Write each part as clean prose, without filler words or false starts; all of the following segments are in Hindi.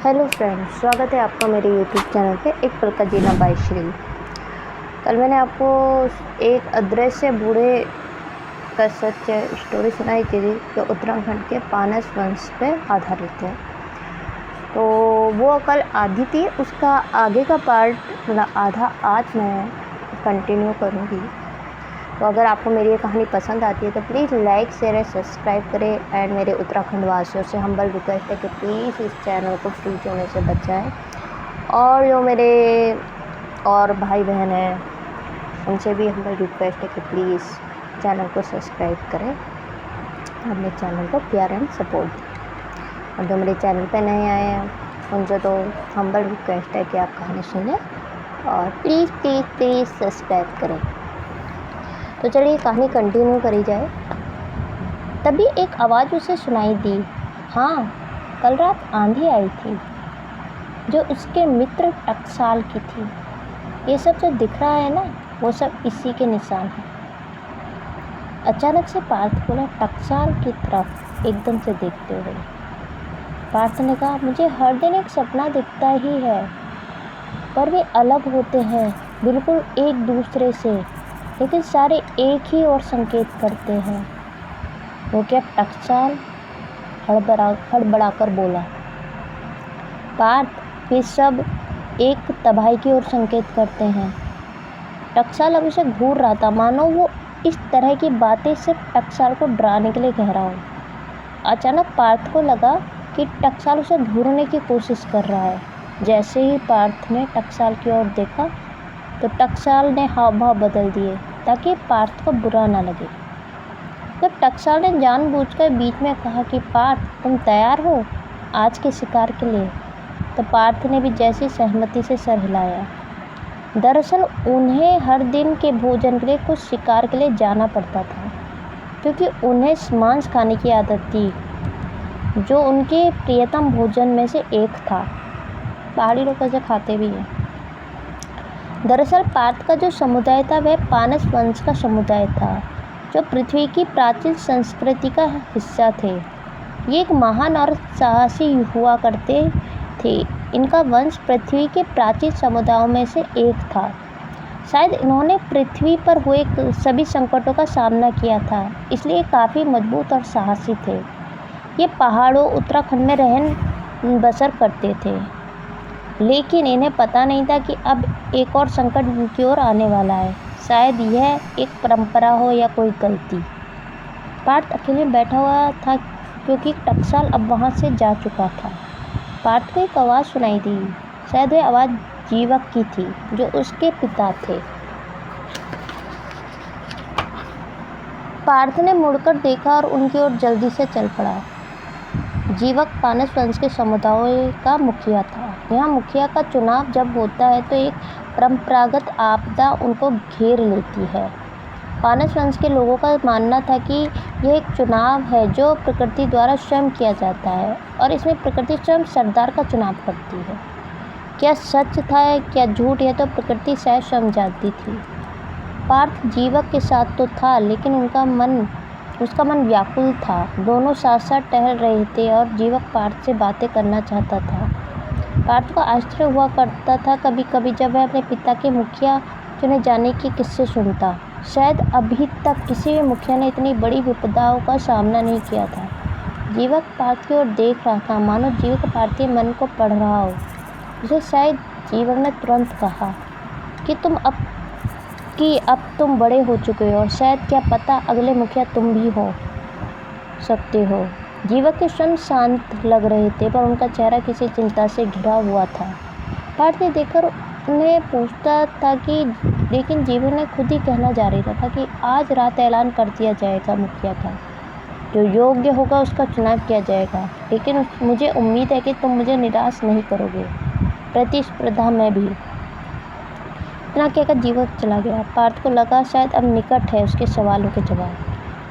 हेलो फ्रेंड्स, स्वागत है आपका मेरे यूट्यूब चैनल पे एक पल का जीना बाय श्री। कल मैंने आपको एक अदृश्य बूढ़े का सच स्टोरी सुनाई थी जो उत्तराखंड के पानस वंश पे आधारित है। तो वो कल आधी थी, उसका आगे का पार्ट मतलब आधा आज मैं कंटिन्यू करूँगी। तो अगर आपको मेरी ये कहानी पसंद आती है तो प्लीज़ लाइक शेयर और सब्सक्राइब करें। एंड मेरे उत्तराखंड वासियों से हम्बल रिक्वेस्ट है कि प्लीज़ इस चैनल को फ्रीज होने से बचाएं। और जो मेरे और भाई बहन हैं उनसे भी हम्बल रिक्वेस्ट है कि प्लीज़ चैनल को सब्सक्राइब करें और मेरे चैनल को प्यार एंड सपोर्ट दें। और जो मेरे चैनल पे नए आए हैं उनसे तो हम्बल रिक्वेस्ट है कि आप कहानी सुनें और प्लीज़ प्लीज़ प्लीज़ सब्सक्राइब करें। तो चलिए कहानी कंटिन्यू करी जाए। तभी एक आवाज़ उसे सुनाई दी। हाँ, कल रात आंधी आई थी जो उसके मित्र टकसाल की थी। ये सब जो दिख रहा है ना, वो सब इसी के निशान है। अचानक से पार्थ बोला टकसाल की तरफ एकदम से देखते हुए। पार्थ ने कहा, मुझे हर दिन एक सपना दिखता ही है, पर वे अलग होते हैं बिल्कुल एक दूसरे से, लेकिन सारे एक ही और संकेत करते हैं। वो क्या? टकसाल हड़बड़ाकर बोला। पार्थ, वे सब एक तबाही की ओर संकेत करते हैं। टकसाल अब उसे घूर रहा था, मानो वो इस तरह की बातें सिर्फ टकसाल को डराने के लिए कह रहा हो। अचानक पार्थ को लगा कि टकसाल उसे घूरने की कोशिश कर रहा है। जैसे ही पार्थ ने टकसाल की ओर देखा तो टकसाल ने हाव भाव बदल दिए ताकि पार्थ को बुरा ना लगे। जब टकसाल ने जानबूझकर बीच में कहा कि पार्थ, तुम तैयार हो आज के शिकार के लिए, तो पार्थ ने भी जैसी सहमति से सर हिलाया। दरअसल उन्हें हर दिन के भोजन के लिए कुछ शिकार के लिए जाना पड़ता था, क्योंकि उन्हें मांस खाने की आदत थी, जो उनके प्रियतम भोजन में से एक था। पहाड़ी लोग ऐसे खाते भी हैं। दरअसल पार्थ का जो समुदाय था वह पानस वंश का समुदाय था, जो पृथ्वी की प्राचीन संस्कृति का हिस्सा थे। ये एक महान और साहसी हुआ करते थे। इनका वंश पृथ्वी के प्राचीन समुदायों में से एक था। शायद इन्होंने पृथ्वी पर हुए सभी संकटों का सामना किया था, इसलिए काफ़ी मजबूत और साहसी थे। ये पहाड़ों उत्तराखंड में रहन बसर करते थे, लेकिन इन्हें पता नहीं था कि अब एक और संकट इनकी ओर आने वाला है। शायद यह एक परंपरा हो या कोई गलती। पार्थ अकेले बैठा हुआ था क्योंकि टकसाल अब वहाँ से जा चुका था। पार्थ को एक आवाज़ सुनाई दी। शायद वह आवाज़ जीवक की थी, जो उसके पिता थे। पार्थ ने मुड़कर देखा और उनकी ओर जल्दी से चल पड़ा। जीवक पानस वंश के समुदाय का मुखिया था। यहाँ मुखिया का चुनाव जब होता है तो एक परंपरागत आपदा उनको घेर लेती है। पानस वंश के लोगों का मानना था कि यह एक चुनाव है जो प्रकृति द्वारा स्वयं किया जाता है, और इसमें प्रकृति स्वयं सरदार का चुनाव करती है। क्या सच था क्या झूठ, यह तो प्रकृति शायद स्वयं जानती थी। पार्थ जीवक के साथ तो था, लेकिन उसका मन व्याकुल था। दोनों साथ साथ टहल रहे थे और जीवक पार्थ से बातें करना चाहता था। पार्थ को आश्चर्य हुआ करता था कभी कभी जब वह अपने पिता के मुखिया चुने जाने के किस्से सुनता। शायद अभी तक किसी भी मुखिया ने इतनी बड़ी विपदाओं का सामना नहीं किया था। जीवक पार्थ की ओर देख रहा था, मानो जीवक पार्थ के मन को पढ़ रहा हो। उसे शायद जीवक ने तुरंत कहा कि अब तुम बड़े हो चुके हो और शायद क्या पता अगले मुखिया तुम भी हो सकते हो। जीवक के स्वयं शांत लग रहे थे, पर उनका चेहरा किसी चिंता से घिरा हुआ था। पार्थ ने देखकर उन्हें पूछता था कि लेकिन जीवक ने खुद ही कहना जारी रखा कि आज रात ऐलान कर दिया जाएगा मुखिया का। जो योग्य होगा उसका चुनाव किया जाएगा, लेकिन मुझे उम्मीद है कि तुम मुझे निराश नहीं करोगे। प्रतिस्पर्धा में भी। इतना कहकर जीवक चला गया। पार्थ को लगा शायद अब निकट है उसके सवालों के जवाब,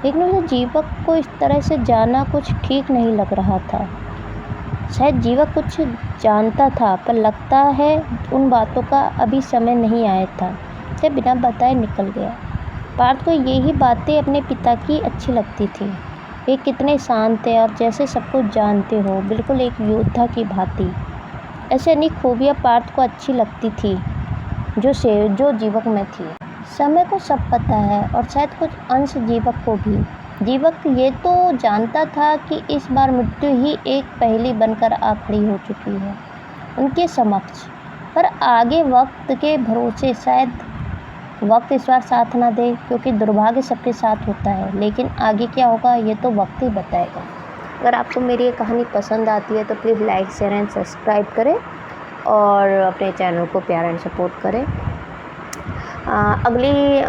लेकिन उसे जीवक को इस तरह से जाना कुछ ठीक नहीं लग रहा था। शायद जीवक कुछ जानता था, पर लगता है उन बातों का अभी समय नहीं आया था। से बिना बताए निकल गया। पार्थ को यही बातें अपने पिता की अच्छी लगती थी। वे कितने शांत थे और जैसे सब कुछ जानते हो, बिल्कुल एक योद्धा की भांति। ऐसी अनेक खूबियाँ पार्थ को अच्छी लगती थी जो जीवक में थी। समय को सब पता है और शायद कुछ अंश जीवक को भी। जीवक ये तो जानता था कि इस बार मृत्यु ही एक पहेली बनकर आ खड़ी हो चुकी है उनके समक्ष। पर आगे वक्त के भरोसे शायद वक्त इस बार साथ ना दे, क्योंकि दुर्भाग्य सबके साथ होता है। लेकिन आगे क्या होगा ये तो वक्त ही बताएगा। अगर आपको मेरी ये कहानी पसंद आती है तो please like share and subscribe करें और अपने चैनल को प्यार एंड सपोर्ट करें। अगली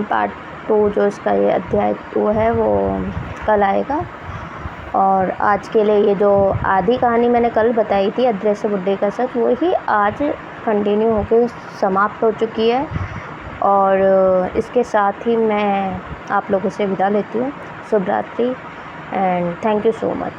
पार्ट 2 जो इसका ये अध्याय 2 है वो कल आएगा। और आज के लिए ये जो आधी कहानी मैंने कल बताई थी अदृश्य बुड्ढे का सच, वो ही आज कंटिन्यू होकर समाप्त हो चुकी है। और इसके साथ ही मैं आप लोगों से विदा लेती हूँ। शुभ रात्रि and thank you so much.